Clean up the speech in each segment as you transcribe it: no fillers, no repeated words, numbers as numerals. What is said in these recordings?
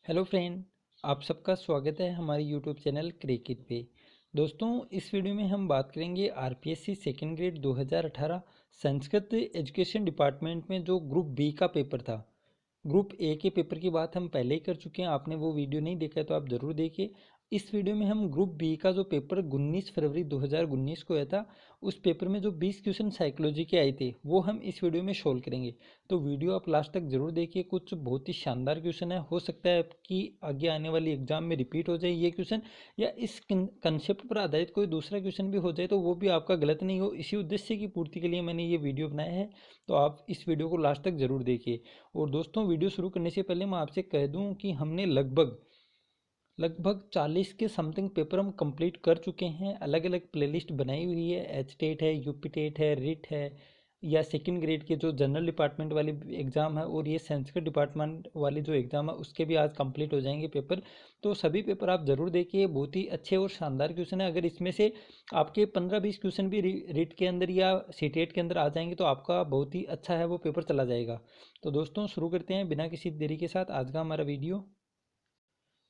Hello friend, आप सबका स्वागत है हमारे यूट्यूब चैनल क्रिकेट पे। दोस्तों, इस वीडियो में हम बात करेंगे RPSC second grade 2018 Sanskrit education department में जो ग्रुप बी का पेपर था। ग्रुप ए के पेपर की बात हम पहले ही कर चुके हैं। आपने वो वीडियो नहीं देखा है तो आप ज़रूर देखिए। इस वीडियो में हम ग्रुप बी का जो पेपर 19 फरवरी 2019 को आया था, उस पेपर में जो 20 क्वेश्चन साइकोलॉजी के आए थे वो हम इस वीडियो में सोल्व करेंगे। तो वीडियो आप लास्ट तक जरूर देखिए। कुछ बहुत ही शानदार क्वेश्चन है, हो सकता है कि आगे आने वाली एग्जाम में रिपीट हो जाए ये क्वेश्चन, या इस कंसेप्ट पर आधारित कोई दूसरा क्वेश्चन भी हो जाए तो वो भी आपका गलत नहीं हो। इसी उद्देश्य की पूर्ति के लिए मैंने ये वीडियो बनाया है, तो आप इस वीडियो को लास्ट तक जरूर देखिए। और दोस्तों, वीडियो शुरू करने से पहले मैं आपसे कह दूं कि हमने लगभग 40 के समथिंग पेपर हम कंप्लीट कर चुके हैं। अलग अलग प्लेलिस्ट बनाई हुई है, एच टेट है, यूपी टेट है, रिट है, या सेकंड ग्रेड के जो जनरल डिपार्टमेंट वाली एग्ज़ाम है, और ये संस्कृत डिपार्टमेंट वाली जो एग्ज़ाम है उसके भी आज कंप्लीट हो जाएंगे पेपर। तो सभी पेपर आप ज़रूर देखिए, बहुत ही अच्छे और शानदार क्वेश्चन है। अगर इसमें से आपके 15-20 क्वेश्चन भी रिट के अंदर या सीटेट के अंदर आ जाएंगे तो आपका बहुत ही अच्छा है वो पेपर चला जाएगा। तो दोस्तों, शुरू करते हैं बिना किसी देरी के साथ आज का हमारा वीडियो।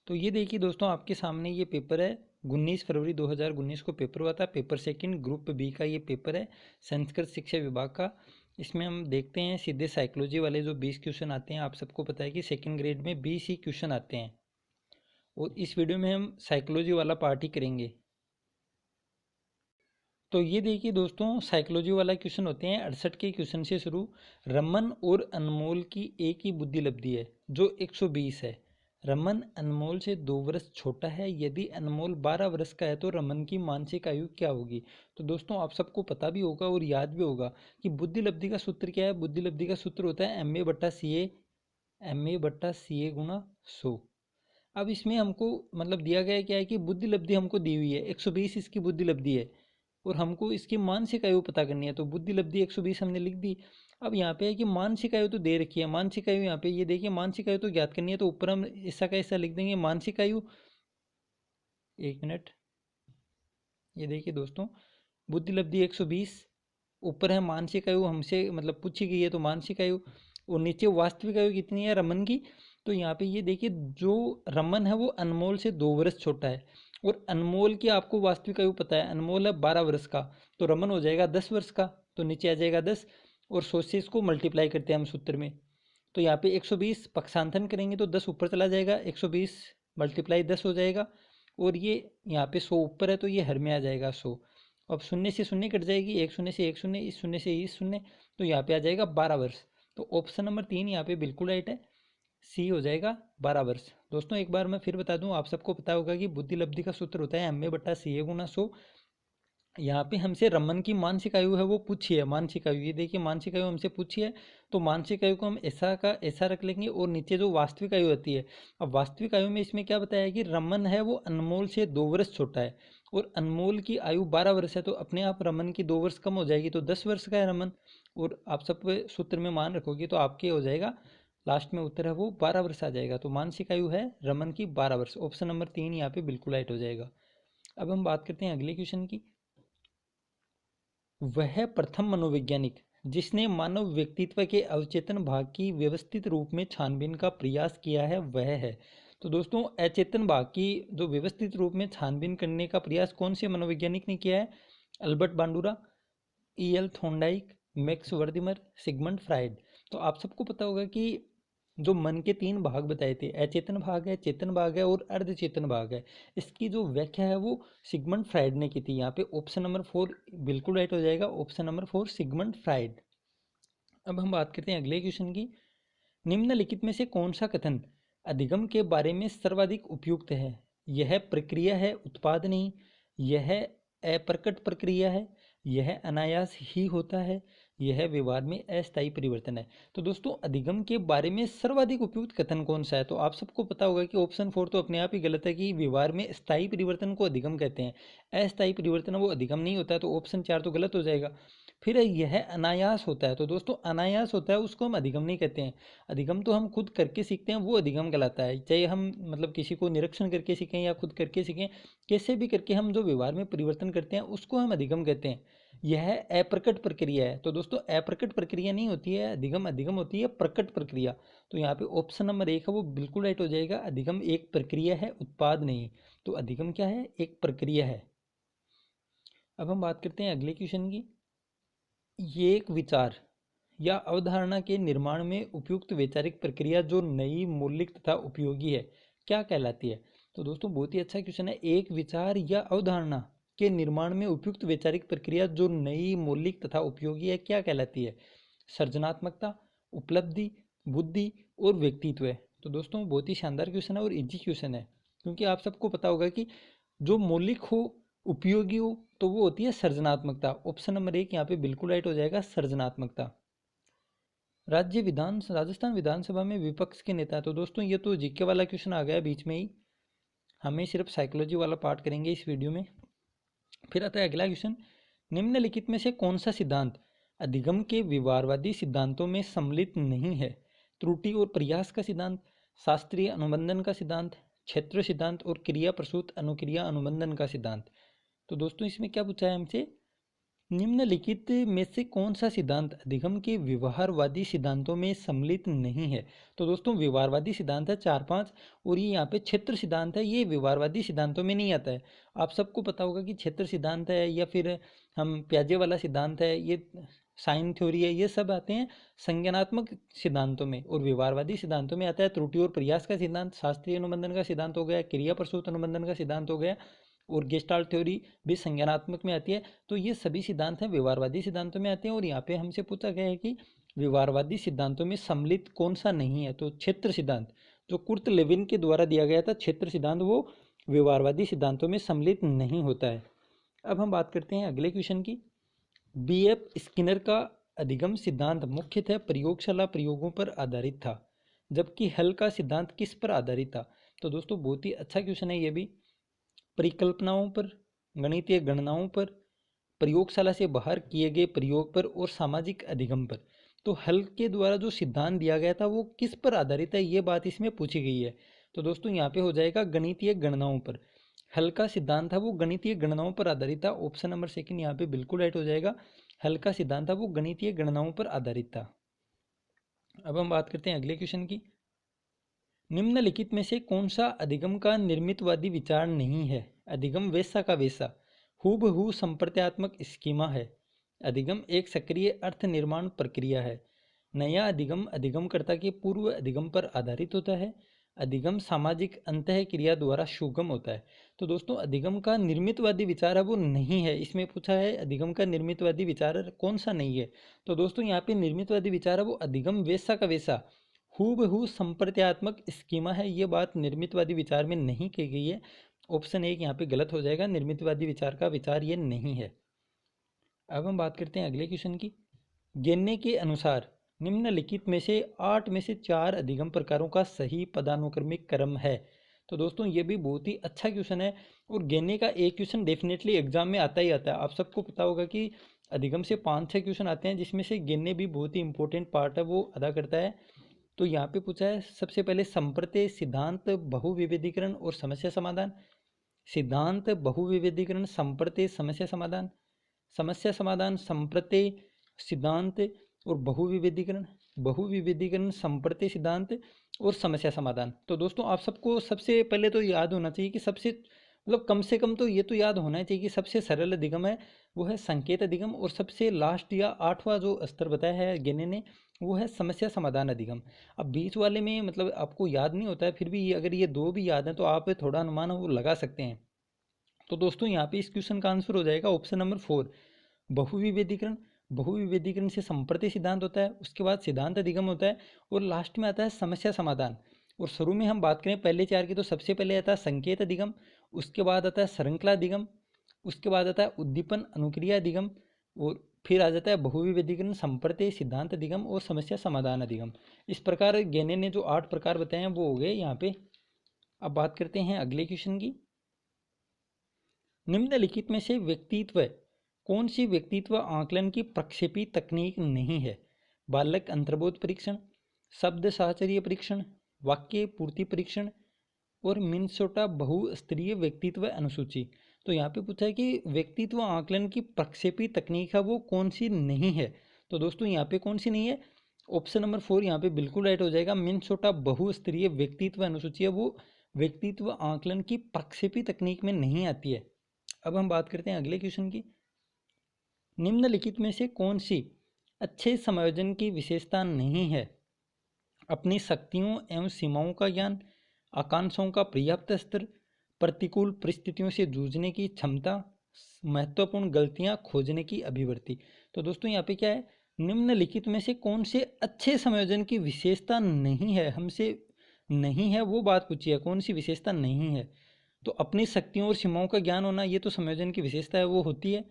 तो ये देखिए दोस्तों, आपके सामने ये पेपर है। 19 फरवरी 2019 को पेपर हुआ था। पेपर सेकंड ग्रुप बी का ये पेपर है, संस्कृत शिक्षा विभाग का। इसमें हम देखते हैं सीधे साइकोलॉजी वाले जो 20 क्वेश्चन आते हैं। आप सबको पता है कि सेकंड ग्रेड में 20 ही क्वेश्चन आते हैं, और इस वीडियो में हम साइकोलॉजी वाला पार्ट ही करेंगे। तो ये देखिए दोस्तों, साइकोलॉजी वाला क्वेश्चन होते हैं 68 के क्वेश्चन से शुरू। रमन और अनमोल की एक ही बुद्धि लब्धि है जो 120 है। रमन अनमोल से 2 वर्ष छोटा है। यदि अनमोल 12 वर्ष का है तो रमन की मानसिक आयु क्या होगी। तो दोस्तों, आप सबको पता भी होगा और याद भी होगा कि बुद्धि लब्धि का सूत्र क्या है। बुद्धि लब्धि का सूत्र होता है एम ए बट्टा सी ए गुणा 100। अब इसमें हमको मतलब दिया गया क्या है कि बुद्धि लब्धि हमको दी हुई है 120, इसकी बुद्धि लब्धि है, और हमको इसकी मानसिक आयु पता करनी है। तो बुद्धि लब्धि 120 हमने लिख दी। अब यहाँ पे है कि मानसिक आयु तो दे रखी है। मानसिक आयु यहाँ पे ये देखिए, मानसिक आयु तो ज्ञात करनी है, तो ऊपर हम ऐसा का ऐसा लिख देंगे मानसिक आयु। एक मिनट, ये देखिए दोस्तों, बुद्धि लब्धि 120, ऊपर है मानसिक आयु, हमसे मतलब पूछी गई है तो मानसिक आयु, और नीचे वास्तविक आयु कितनी है रमन की। तो यहाँ पे ये देखिए, जो रमन है वो अनमोल से 2 वर्ष छोटा है, और अनमोल की आपको वास्तविक आयु पता है, अनमोल है 12 वर्ष का, तो रमन हो जाएगा 10 वर्ष का। तो नीचे आ जाएगा 10, और 100 से इसको मल्टीप्लाई करते हैं हम सूत्र में। तो यहाँ पे 120 पक्षांतन करेंगे तो 10 ऊपर चला जाएगा, 120 मल्टीप्लाई 10 हो जाएगा, और ये यहाँ पे 100 ऊपर है तो ये हर में आ जाएगा 100। अब शून्य से शून्य कट जाएगी, एक शून्य से एक शून्य, इस शून्य से इस शून्य, तो यहाँ पे आ जाएगा 12 वर्ष। तो ऑप्शन नंबर 3 यहाँ पे बिल्कुल राइट है, सी हो जाएगा 12 वर्ष। दोस्तों, एक बार मैं फिर बता दूं, आप सबको पता होगा कि बुद्धि लब्धि का सूत्र होता है एम ए बट्टा सी ए गुणा 100। यहाँ पे हमसे रमन की मानसिक आयु है वो पूछी है, मानसिक आयु ये देखिए, मानसिक आयु हमसे पूछी है, तो मानसिक आयु को हम ऐसा का ऐसा रख लेंगे, और नीचे जो वास्तविक आयु आती है। अब वास्तविक आयु में इसमें क्या बताया है कि रमन है वो अनमोल से 2 वर्ष छोटा है, और अनमोल की आयु 12 वर्ष है, तो अपने आप रमन की 2 वर्ष कम हो जाएगी, तो 10 वर्ष का है रमन। और आप सब सूत्र में मान रखोगे तो आपके हो जाएगा, लास्ट में उत्तर है वो 12 वर्ष आ जाएगा। तो मानसिक आयु है रमन की 12 वर्ष। ऑप्शन नंबर 3 यहाँ पे बिल्कुल राइट हो जाएगा। अब हम बात करते हैं अगले क्वेश्चन की। वह प्रथम मनोवैज्ञानिक जिसने मानव व्यक्तित्व के अवचेतन भाग की व्यवस्थित रूप में छानबीन का प्रयास किया है वह है। तो दोस्तों, अचेतन भाग की जो व्यवस्थित रूप में छानबीन करने का प्रयास कौन से मनोवैज्ञानिक ने किया है? Albert Bandura, E L Thorndike, Max Wertheimer, Sigmund Freud. तो आप सबको पता होगा कि जो मन के 3 भाग बताए थे, अचेतन भाग है, चेतन भाग है, और अर्धचेतन भाग है, इसकी जो व्याख्या है वो सिगमंड फ्राइड ने की थी। यहाँ पे ऑप्शन नंबर 4 बिल्कुल राइट हो जाएगा, ऑप्शन नंबर 4 सिगमंड फ्राइड। अब हम बात करते हैं अगले क्वेश्चन की। निम्नलिखित में से कौन सा कथन अधिगम के बारे में सर्वाधिक उपयुक्त है? यह प्रक्रिया है, उत्पाद नहीं। यह अप्रकट प्रक्रिया है। यह अनायास ही होता है। यह व्यवहार में अस्थायी परिवर्तन है। तो दोस्तों, अधिगम के बारे में सर्वाधिक उपयुक्त कथन कौन सा है? तो आप सबको पता होगा कि ऑप्शन 4 तो अपने आप ही गलत है, कि व्यवहार में स्थायी परिवर्तन को अधिगम कहते हैं, अस्थायी परिवर्तन वो अधिगम नहीं होता है, तो ऑप्शन 4 तो गलत हो जाएगा। फिर यह अनायास होता है, तो दोस्तों अनायास होता है उसको हम अधिगम नहीं कहते हैं। अधिगम तो हम खुद करके सीखते हैं, वो अधिगम कहलाता है। चाहे हम मतलब किसी को निरीक्षण करके सीखें या खुद करके सीखें, कैसे भी करके हम जो व्यवहार में परिवर्तन करते हैं उसको हम अधिगम कहते हैं। यह अप्रकट प्रक्रिया है। तो दोस्तों अप्रकट प्रक्रिया नहीं होती है अधिगम, अधिगम होती है प्रकट प्रक्रिया। तो यहाँ पे ऑप्शन नंबर 1 है वो बिल्कुल राइट हो जाएगा। अधिगम एक प्रक्रिया है, उत्पाद नहीं। तो अधिगम क्या है? एक प्रक्रिया है। अब हम बात करते हैं अगले क्वेश्चन की। ये एक विचार या अवधारणा के निर्माण में उपयुक्त वैचारिक प्रक्रिया जो नई, मौलिक तथा उपयोगी है, क्या कहलाती है? तो दोस्तों बहुत ही अच्छा क्वेश्चन है। एक विचार या अवधारणा के निर्माण में उपयुक्त वैचारिक प्रक्रिया जो नई, मौलिक तथा उपयोगी है, क्या कहलाती है? सृजनात्मकता, उपलब्धि, बुद्धि और व्यक्तित्व है। तो दोस्तों बहुत ही शानदार क्वेश्चन है और इजी क्वेश्चन है, क्योंकि आप सबको पता होगा कि जो मौलिक हो, उपयोगी हो, तो वो होती है सृजनात्मकता। ऑप्शन नंबर 1 यहाँ पे बिल्कुल राइट हो जाएगा, सृजनात्मकता। राजस्थान विधानसभा में विपक्ष के नेता। तो दोस्तों ये तो जीके वाला क्वेश्चन आ गया बीच में ही, हमें सिर्फ साइकोलॉजी वाला पार्ट करेंगे इस वीडियो में। फिर आता है अगला क्वेश्चन, निम्नलिखित में से कौन सा सिद्धांत अधिगम के व्यवहारवादी सिद्धांतों में सम्मिलित नहीं है? त्रुटि और प्रयास का सिद्धांत, शास्त्रीय अनुबंधन का सिद्धांत, क्षेत्र सिद्धांत और क्रिया प्रसूत अनुक्रिया अनुबंधन का सिद्धांत। तो दोस्तों इसमें क्या पूछा है हमसे? निम्नलिखित में से कौन सा सिद्धांत अधिगम के व्यवहारवादी सिद्धांतों में सम्मिलित नहीं है? तो दोस्तों व्यवहारवादी सिद्धांत है 4-5, और ये यहाँ पे क्षेत्र सिद्धांत है, ये व्यवहारवादी सिद्धांतों में नहीं आता है। आप सबको पता होगा कि क्षेत्र सिद्धांत है या फिर हम प्याजे वाला सिद्धांत है, ये साइन थ्योरी है, ये सब आते हैं संज्ञानात्मक सिद्धांतों में, और व्यवहारवादी सिद्धांतों में आता है त्रुटि और प्रयास का सिद्धांत, शास्त्रीय अनुबंधन का सिद्धांत हो गया, क्रिया प्रसूत अनुबंधन का सिद्धांत हो गया, और गेस्टाल्ट थ्योरी भी संज्ञानात्मक में आती है। तो ये सभी सिद्धांत हैं व्यवहारवादी सिद्धांतों में आते हैं, और यहाँ पे हमसे पूछा गया है कि व्यवहारवादी सिद्धांतों में सम्मिलित कौन सा नहीं है? तो क्षेत्र सिद्धांत, जो कुर्ट लेविन के द्वारा दिया गया था क्षेत्र सिद्धांत, वो व्यवहारवादी सिद्धांतों में सम्मिलित नहीं होता है। अब हम बात करते हैं अगले क्वेश्चन की। B.F. स्किनर का अधिगम सिद्धांत मुख्यतः प्रयोगशाला प्रयोगों पर आधारित था, जबकि हल का सिद्धांत किस पर आधारित था? तो दोस्तों बहुत ही अच्छा क्वेश्चन है ये भी। परिकल्पनाओं पर, गणितीय गणनाओं पर, प्रयोगशाला से बाहर किए गए प्रयोग पर और सामाजिक अधिगम पर। तो हल के द्वारा जो सिद्धांत दिया गया था वो किस पर आधारित है, ये बात इसमें पूछी गई है। तो दोस्तों यहाँ पे हो जाएगा गणितीय गणनाओं पर। हल का सिद्धांत था वो गणितीय गणनाओं पर आधारित था। ऑप्शन नंबर 2 यहाँ पे बिल्कुल राइट हो जाएगा। हल का सिद्धांत था वो गणितीय गणनाओं पर आधारित था। अब हम बात करते हैं अगले क्वेश्चन की। निम्नलिखित में से कौन सा अधिगम का निर्मितवादी विचार नहीं है? अधिगम वैसा का वैसा हूबहू संप्रत्यात्मक स्कीमा है। अधिगम एक सक्रिय अर्थ निर्माण प्रक्रिया है। नया अधिगम अधिगमकर्ता के पूर्व अधिगम पर आधारित होता है। अधिगम सामाजिक अंतः क्रिया द्वारा सुगम होता है। तो दोस्तों अधिगम का निर्मितवादी विचार है वो नहीं है। इसमें पूछा है अधिगम का निर्मितवादी विचार कौन सा नहीं है? तो दोस्तों यहाँ पे निर्मितवादी विचार है वो अधिगम वैसा का वैसा हूबहू संप्रत्यात्मक स्कीमा है। ये बात निर्मितवादी विचार में नहीं कही गई है। ऑप्शन 1 यहाँ पे गलत हो जाएगा, निर्मितवादी विचार का विचार ये नहीं है। अब हम बात करते हैं अगले क्वेश्चन की। गेन्ने के अनुसार निम्नलिखित में से 8 में से 4 अधिगम प्रकारों का सही पदानुक्रमिक क्रम है। तो दोस्तों ये भी बहुत ही अच्छा क्वेश्चन है, और गेन्ने का एक क्वेश्चन डेफिनेटली एग्जाम में आता ही आता है। आप सबको पता होगा कि अधिगम से 5-6 क्वेश्चन आते हैं, जिसमें से गेन्ने भी बहुत ही इंपॉर्टेंट पार्ट है, वो अदा करता है। तो यहाँ पे पूछा है सबसे पहले संप्रत्यय, सिद्धांत, बहुविवेदीकरण और समस्या समाधान। सिद्धांत, बहुविवेदीकरण, संप्रत्यय, समस्या समाधान। समस्या समाधान, संप्रत्यय, सिद्धांत और बहुविवेदीकरण। बहुविवेदीकरण, संप्रत्यय, सिद्धांत और समस्या समाधान। तो दोस्तों आप सबको सबसे पहले तो याद होना चाहिए कि सबसे मतलब कम से कम तो ये तो याद होना चाहिए कि सबसे सरल अधिगम है वो है संकेत अधिगम, और सबसे लास्ट या 8वां जो स्तर बताया है गेने ने वो है समस्या समाधान अधिगम। अब बीच वाले में मतलब आपको याद नहीं होता है, फिर भी अगर ये 2 भी याद हैं तो आप थोड़ा अनुमान वो लगा सकते हैं। तो दोस्तों यहाँ पे इस क्वेश्चन का आंसर हो जाएगा ऑप्शन नंबर 4, बहुविवेदीकरण। बहुविवेदीकरण से संप्रत्यय सिद्धांत होता है, उसके बाद सिद्धांत अधिगम होता है, और लास्ट में आता है समस्या समाधान। और शुरू में हम बात करें पहले 4 की, तो सबसे पहले आता है संकेत अधिगम, उसके बाद आता है श्रृंखला अधिगम, उसके बाद आता है उद्दीपन अनुक्रिया अधिगम, और फिर आ जाता है बहुविवेदीकरण, संप्रत्यय, सिद्धांत अधिगम और समस्या समाधान अधिगम। इस प्रकार गेने ने जो 8 प्रकार बताए हैं वो हो गए यहाँ पे। अब बात करते हैं अगले क्वेश्चन की। निम्नलिखित में से व्यक्तित्व कौन सी व्यक्तित्व आकलन की प्रक्षेपी तकनीक नहीं है? बालक अंतर्बोध परीक्षण, शब्द साहचर्य परीक्षण, वाक्य पूर्ति परीक्षण और मिनसोटा बहुस्तरीय व्यक्तित्व अनुसूची। तो यहाँ पे पूछा है कि व्यक्तित्व आकलन की प्रक्षेपी तकनीक है वो कौन सी नहीं है। तो दोस्तों यहाँ पे कौन सी नहीं है, ऑप्शन नंबर 4 यहाँ पे बिल्कुल राइट हो जाएगा। मिनेसोटा बहुस्तरीय व्यक्तित्व अनुसूची है वो व्यक्तित्व आकलन की प्रक्षेपी तकनीक में नहीं आती है। अब हम बात करते हैं अगले क्वेश्चन की। निम्नलिखित में से कौन सी अच्छे समायोजन की विशेषता नहीं है। अपनी शक्तियों एवं सीमाओं का ज्ञान, आकांक्षाओं का पर्याप्त स्तर, प्रतिकूल परिस्थितियों से जूझने की क्षमता, महत्वपूर्ण गलतियां खोजने की अभिवृत्ति। तो दोस्तों यहाँ पे क्या है, निम्नलिखित में से कौन से अच्छे संयोजन की विशेषता नहीं है, हमसे नहीं है वो बात पूछी है, कौन सी विशेषता नहीं है। तो अपनी शक्तियों और सीमाओं का ज्ञान होना ये तो संयोजन की विशेषता है, वो होती है।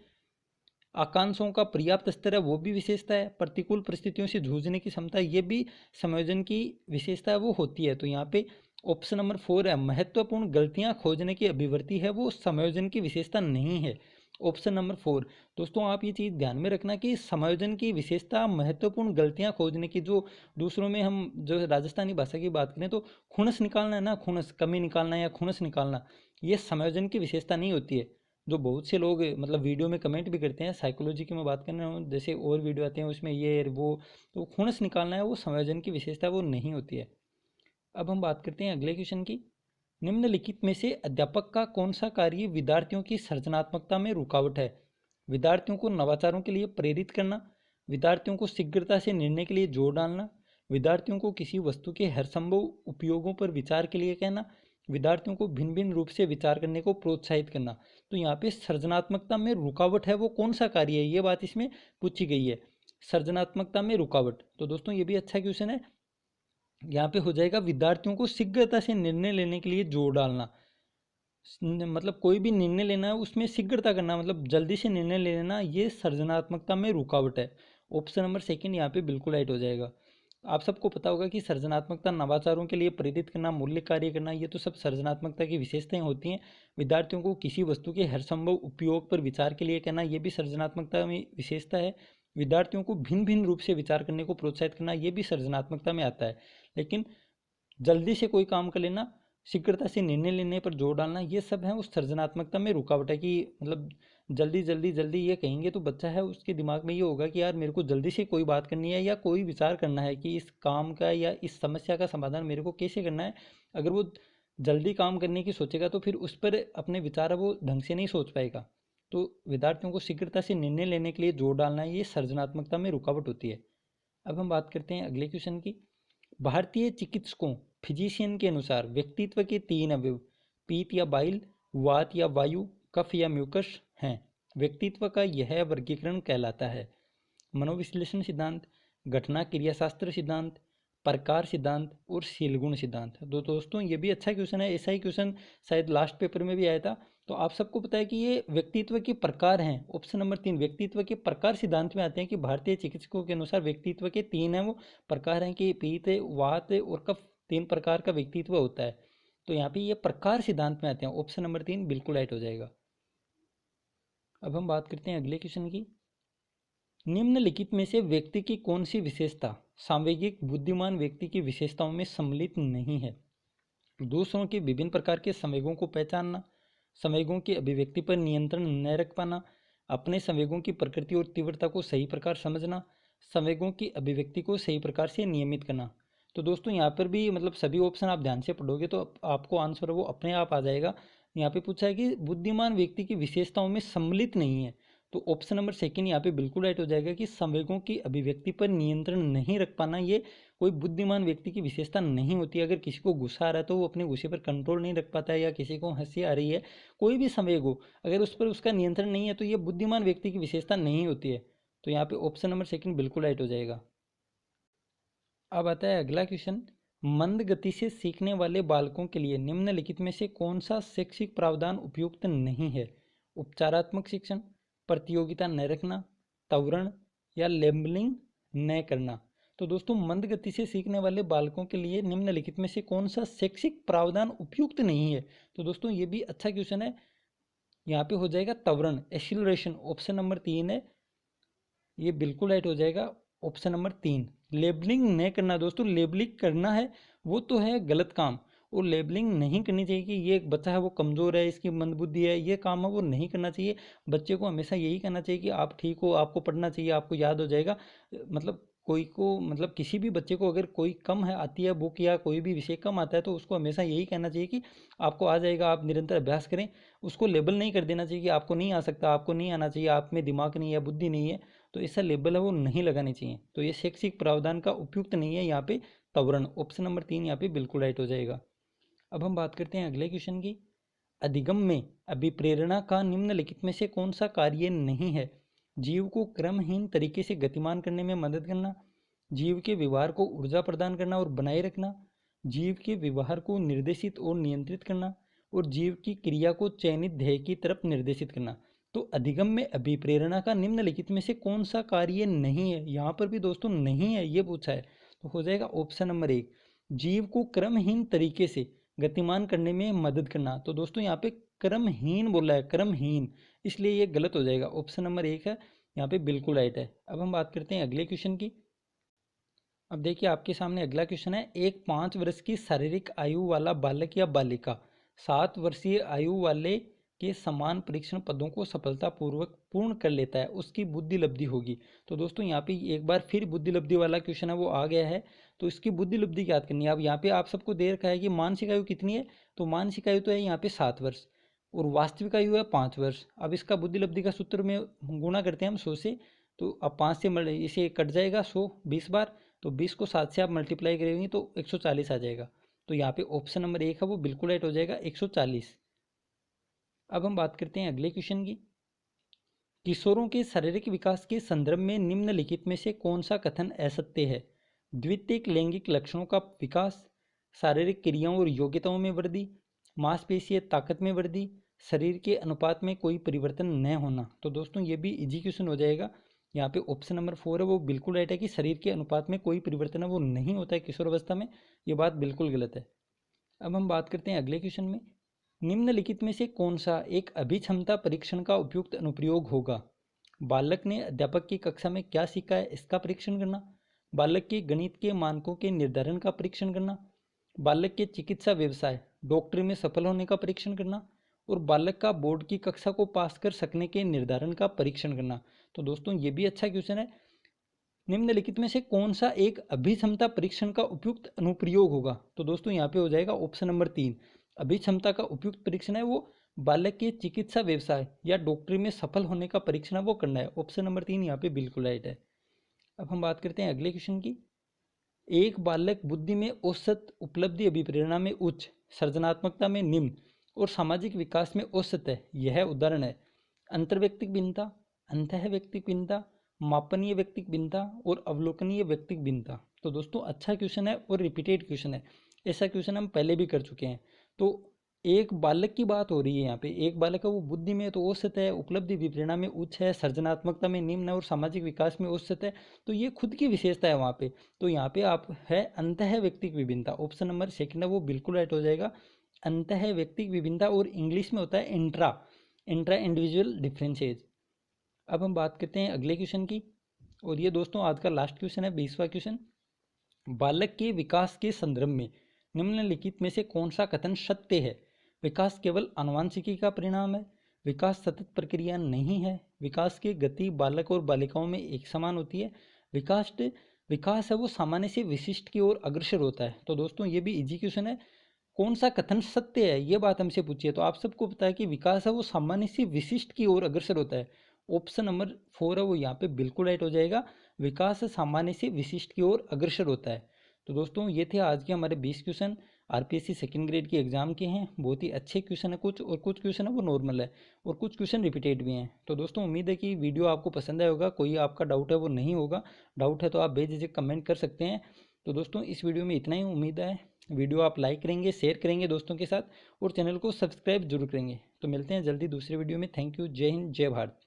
आकांक्षाओं का पर्याप्त स्तर है वो भी विशेषता है। प्रतिकूल परिस्थितियों से जूझने की क्षमता ये भी संयोजन की विशेषता है, वो होती है। तो यहाँ पे ऑप्शन नंबर 4 है, महत्वपूर्ण गलतियां खोजने की अभिवृत्ति है वो संयोजन की विशेषता नहीं है। Option number 4। दोस्तों आप ये चीज़ ध्यान में रखना कि संयोजन की विशेषता महत्वपूर्ण गलतियां खोजने की, जो दूसरों में हम जो राजस्थानी भाषा की बात करें तो खुणस निकालना है ना, खुणस कमी निकालना या खुणस निकालना, ये संयोजन की विशेषता नहीं होती है। जो बहुत से लोग मतलब वीडियो में कमेंट भी करते हैं, साइकोलॉजी की मैं बात कर रहा हूँ, जैसे और वीडियो आते हैं उसमें ये वो, तो खुणस निकालना है वो संयोजन की विशेषता वो नहीं होती है। अब हम बात करते हैं अगले क्वेश्चन की। निम्नलिखित में से अध्यापक का कौन सा कार्य विद्यार्थियों की सृजनात्मकता में रुकावट है। विद्यार्थियों को नवाचारों के लिए प्रेरित करना, विद्यार्थियों को शीघ्रता से निर्णय के लिए जोर डालना, विद्यार्थियों को किसी वस्तु के हर संभव उपयोगों पर विचार के लिए कहना, विद्यार्थियों को भिन्न भिन्न रूप से विचार करने को प्रोत्साहित करना। तो यहाँ पे सृजनात्मकता में रुकावट है वो कौन सा कार्य है, ये बात इसमें पूछी गई है, सृजनात्मकता में रुकावट। तो दोस्तों ये भी अच्छा क्वेश्चन है। यहाँ पे हो जाएगा विद्यार्थियों को शीघ्रता से निर्णय लेने के लिए जोर डालना। मतलब कोई भी निर्णय लेना है उसमें शीघ्रता करना, मतलब जल्दी से निर्णय ले लेना, ये सृजनात्मकता में रुकावट है। ऑप्शन नंबर 2 यहाँ पे बिल्कुल राइट हो जाएगा। आप सबको पता होगा कि सृजनात्मकता, नवाचारों के लिए प्रेरित करना, मूल्य कार्य करना, ये तो सब सृजनात्मकता की विशेषताएं होती हैं। विद्यार्थियों को किसी वस्तु के हर संभव उपयोग पर विचार के लिए कहना, ये भी सृजनात्मकता में विशेषता है। विद्यार्थियों को भिन्न भिन्न रूप से विचार करने को प्रोत्साहित करना, ये भी सृजनात्मकता में आता है। लेकिन जल्दी से कोई काम कर लेना, शीघ्रता से निर्णय लेने पर जोर डालना, ये सब है उस सृजनात्मकता में रुकावट है। कि मतलब जल्दी जल्दी जल्दी ये कहेंगे तो बच्चा है उसके दिमाग में ये होगा कि यार मेरे को जल्दी से कोई बात करनी है या कोई विचार करना है कि इस काम का या इस समस्या का समाधान मेरे को कैसे करना है। अगर वो जल्दी काम करने की सोचेगा तो फिर उस पर अपने विचार वो ढंग से नहीं सोच पाएगा। तो विद्यार्थियों को शीघ्रता से निर्णय लेने के लिए जोर डालना, ये सृजनात्मकता में रुकावट होती है। अब हम बात करते हैं अगले क्वेश्चन की। भारतीय चिकित्सकों फिजिशियन के अनुसार व्यक्तित्व के 3 अवयव पीत या बाइल, वात या वायु, कफ या म्यूकस हैं। व्यक्तित्व का यह वर्गीकरण कहलाता है मनोविश्लेषण सिद्धांत, घटना क्रियाशास्त्र सिद्धांत, प्रकार सिद्धांत और शीलगुण सिद्धांत। तो दोस्तों ये भी अच्छा क्वेश्चन है, ऐसा ही क्वेश्चन शायद लास्ट पेपर में भी आया था। तो आप सबको पता है कि ये व्यक्तित्व के प्रकार हैं। ऑप्शन नंबर 3 व्यक्तित्व के प्रकार सिद्धांत में आते हैं कि भारतीय चिकित्सकों के अनुसार व्यक्तित्व के 3 है वो प्रकार हैं कि पीत, वात और कफ, 3 प्रकार का व्यक्तित्व होता है। तो यहाँ पे ये प्रकार सिद्धांत में आते हैं। ऑप्शन नंबर 3 बिल्कुल राइट हो जाएगा। अब हम बात करते हैं अगले क्वेश्चन की। निम्नलिखित में से व्यक्ति की कौन सी विशेषता सांवेगिक बुद्धिमान व्यक्ति की विशेषताओं में सम्मिलित नहीं है। दूसरों के विभिन्न प्रकार के संवेगों को पहचानना, संवेगों की अभिव्यक्ति पर नियंत्रण न रख पाना, अपने संवेगों की प्रकृति और तीव्रता को सही प्रकार समझना, संवेगों की अभिव्यक्ति को सही प्रकार से नियमित करना। तो दोस्तों यहाँ पर भी मतलब सभी ऑप्शन आप ध्यान से पढ़ोगे तो आपको आंसर वो अपने आप आ जाएगा। यहाँ पे पूछा है कि बुद्धिमान व्यक्ति की विशेषताओं में सम्मिलित नहीं है। तो ऑप्शन नंबर 2 यहाँ पे बिल्कुल राइट हो जाएगा कि संवेगों की अभिव्यक्ति पर नियंत्रण नहीं रख पाना ये कोई बुद्धिमान व्यक्ति की विशेषता नहीं होती। अगर किसी को गुस्सा आ रहा है तो वो अपने गुस्से पर कंट्रोल नहीं रख पाता है, या किसी को हंसी आ रही है, कोई भी संवेग हो, अगर उस पर उसका नियंत्रण नहीं है तो ये बुद्धिमान व्यक्ति की विशेषता नहीं होती है। तो यहाँ पे ऑप्शन नंबर 2 बिल्कुल राइट हो जाएगा। अब आता है अगला क्वेश्चन। मंद गति से सीखने वाले बालकों के लिए निम्नलिखित में से कौन सा शैक्षिक प्रावधान उपयुक्त नहीं है। उपचारात्मक शिक्षण, प्रतियोगिता न रखना, त्वरण या लेबलिंग न करना। तो दोस्तों मंद गति से सीखने वाले बालकों के लिए निम्नलिखित में से कौन सा शैक्षिक प्रावधान उपयुक्त नहीं है। तो दोस्तों ये भी अच्छा क्वेश्चन है। यहाँ पे हो जाएगा त्वरण, एक्सीलरेशन। ऑप्शन नंबर 3 है, ये बिल्कुल राइट हो जाएगा। ऑप्शन नंबर 3 लेबलिंग नहीं करना। दोस्तों लेबलिंग करना है वो तो है गलत काम, और लेबलिंग नहीं करनी चाहिए कि ये एक बच्चा है वो कमज़ोर है, इसकी मंदबुद्धि है, ये काम है वो नहीं करना चाहिए। बच्चे को हमेशा यही कहना चाहिए कि आप ठीक हो, आपको पढ़ना चाहिए, आपको याद हो जाएगा। मतलब कोई को मतलब किसी भी बच्चे को अगर कोई कम है आती है बुक या कोई भी विषय कम आता है तो उसको हमेशा यही कहना चाहिए कि आपको आ जाएगा, आप निरंतर अभ्यास करें। उसको लेबल नहीं कर देना चाहिए कि आपको नहीं आ सकता, आपको नहीं आना चाहिए, आप में दिमाग नहीं है, बुद्धि नहीं है। तो ऐसा लेबल है वो नहीं लगानी चाहिए। तो ये शैक्षिक प्रावधान का उपयुक्त नहीं है यहाँ पे त्वरण। ऑप्शन नंबर 3 यहाँ पे बिल्कुल राइट हो जाएगा। अब हम बात करते हैं अगले क्वेश्चन की। अधिगम में अभिप्रेरणा का निम्नलिखित में से कौन सा कार्य नहीं है? जीव को क्रमहीन तरीके से गतिमान करने में मदद करना, जीव के व्यवहार को ऊर्जा प्रदान करना और बनाए रखना, जीव के व्यवहार को निर्देशित और नियंत्रित करना, और जीव की क्रिया को चयनित ध्येय की तरफ निर्देशित करना। तो अधिगम में अभिप्रेरणा का निम्नलिखित में से कौन सा कार्य नहीं है? यहाँ पर भी दोस्तों नहीं है ये पूछा है, तो हो जाएगा ऑप्शन नंबर 1, जीव को क्रमहीन तरीके से गतिमान करने में मदद करना। तो दोस्तों यहाँ पे क्रमहीन बोला है, क्रमहीन, इसलिए ये गलत हो जाएगा। ऑप्शन नंबर 1 है यहाँ पे बिल्कुल राइट है। अब हम बात करते हैं अगले क्वेश्चन की। अब देखिए आपके सामने अगला क्वेश्चन है, एक 5 वर्ष की शारीरिक आयु वाला बालक या बालिका 7 वर्षीय आयु वाले के समान परीक्षण पदों को सफलतापूर्वक पूर्ण कर लेता है, उसकी बुद्धि लब्धि होगी। तो दोस्तों यहाँ पे एक बार फिर बुद्धि लब्धि वाला क्वेश्चन है वो आ गया है। तो इसकी बुद्धि लब्धि याद करनी है। अब यहाँ पे आप सबको दे रखा है कि मानसिक आयु कितनी है, तो मानसिक आयु तो है यहाँ पे 7 वर्ष और वास्तविक आयु है 5 वर्ष। अब इसका बुद्धि लब्धि का सूत्र में गुणा करते हैं हम 100 से, तो अब 5 से इसे कट जाएगा 100 20 बार, तो 20 को 7 से आप मल्टीप्लाई करेंगे तो 140 आ जाएगा। तो यहाँ पे ऑप्शन नंबर 1 है वो बिल्कुल राइट हो जाएगा, 140। अब हम बात करते हैं अगले क्वेश्चन की। किशोरों के शारीरिक विकास के संदर्भ में निम्नलिखित में से कौन सा कथन असत्य है? द्वितीयक लैंगिक लक्षणों का विकास, शारीरिक क्रियाओं और योग्यताओं में वृद्धि, मांसपेशीय ताकत में वृद्धि, शरीर के अनुपात में कोई परिवर्तन न होना। तो दोस्तों ये भी इजी क्वेश्चन हो जाएगा। यहाँ पे ऑप्शन नंबर 4 है वो बिल्कुल राइट है कि शरीर के अनुपात में कोई परिवर्तन है वो नहीं होता है किशोर अवस्था में। ये बात बिल्कुल गलत है। अब हम बात करते हैं अगले क्वेश्चन में। निम्नलिखित में से कौन सा एक अभिक्षमता परीक्षण का उपयुक्त अनुप्रयोग होगा? बालक ने अध्यापक की कक्षा में क्या सीखा है इसका परीक्षण करना, बालक के गणित के मानकों के निर्धारण का परीक्षण करना, बालक के चिकित्सा व्यवसाय डॉक्टरी में सफल होने का परीक्षण करना, और बालक का बोर्ड की कक्षा को पास कर सकने के निर्धारण का परीक्षण करना। तो दोस्तों ये भी अच्छा क्वेश्चन है। निम्नलिखित में से कौन सा एक अभिक्षमता परीक्षण का उपयुक्त अनुप्रयोग होगा? तो दोस्तों यहाँ पे हो जाएगा ऑप्शन नंबर 3। अभिक्षमता का उपयुक्त परीक्षण है वो बालक के चिकित्सा व्यवसाय या डॉक्टरी में सफल होने का परीक्षण वो करना है। ऑप्शन नंबर 3 यहाँ पे बिल्कुल राइट है। अब हम बात करते हैं अगले क्वेश्चन की। एक बालक बुद्धि में औसत, उपलब्धि अभिप्रेरणा में उच्च, सृजनात्मकता में निम्न और सामाजिक विकास में औसत है। यह उदाहरण है अंतर्व्यक्तिक भिन्नता, अंतः व्यक्तिक भिन्नता, मापनीय व्यक्तिक भिन्नता और अवलोकनीय व्यक्तिक भिन्नता। तो दोस्तों अच्छा क्वेश्चन है और रिपीटेड क्वेश्चन है। ऐसा क्वेश्चन हम पहले भी कर चुके हैं। तो एक बालक की बात हो रही है यहाँ पे, एक बालक है वो बुद्धि में तो औसत है, उपलब्धि विप्रेरणा में उच्च है, सृजनात्मकता में निम्न है और सामाजिक विकास में औसत है। तो ये खुद की विशेषता है वहाँ पे। तो यहाँ पे आप है अंतः व्यक्तिक विभिन्नता, ऑप्शन नंबर 2 है वो बिल्कुल राइट हो जाएगा, अंतः व्यक्तिक विभिन्नता। और इंग्लिश में होता है इंट्रा इंडिविजुअल डिफरेंसेज। अब हम बात करते हैं अगले क्वेश्चन की, और ये दोस्तों आज का लास्ट क्वेश्चन है, 20वां क्वेश्चन। बालक के विकास के संदर्भ में निम्नलिखित में से कौन सा कथन सत्य है? विकास केवल आनुवंशिकी का परिणाम है, विकास सतत प्रक्रिया नहीं है, विकास की गति बालक और बालिकाओं में एक समान होती है, विकास है वो सामान्य से विशिष्ट की ओर अग्रसर होता है। तो दोस्तों ये भी इजी क्वेश्चन है। कौन सा कथन सत्य है ये बात हमसे पूछिए, तो आप सबको पता है कि विकास है वो सामान्य से विशिष्ट की ओर अग्रसर होता है। ऑप्शन नंबर 4 है वो यहाँ पे बिल्कुल राइट हो जाएगा, विकास सामान्य से विशिष्ट की ओर अग्रसर होता है। तो दोस्तों ये थे आज के हमारे 20 क्वेश्चन, आरपीएससी सेकंड ग्रेड के एग्जाम के हैं। बहुत ही अच्छे क्वेश्चन है कुछ, और कुछ क्वेश्चन है वो नॉर्मल है, और कुछ क्वेश्चन रिपीटेड भी हैं। तो दोस्तों उम्मीद है कि वीडियो आपको पसंद आया होगा, कोई आपका डाउट है वो नहीं होगा। डाउट है तो आप बेझिझक कमेंट कर सकते हैं। तो दोस्तों इस वीडियो में इतना ही, उम्मीद है वीडियो आप लाइक करेंगे, शेयर करेंगे दोस्तों के साथ, और चैनल को सब्सक्राइब जरूर करेंगे। तो मिलते हैं जल्दी दूसरे वीडियो में। थैंक यू, जय हिंद, जय भारत।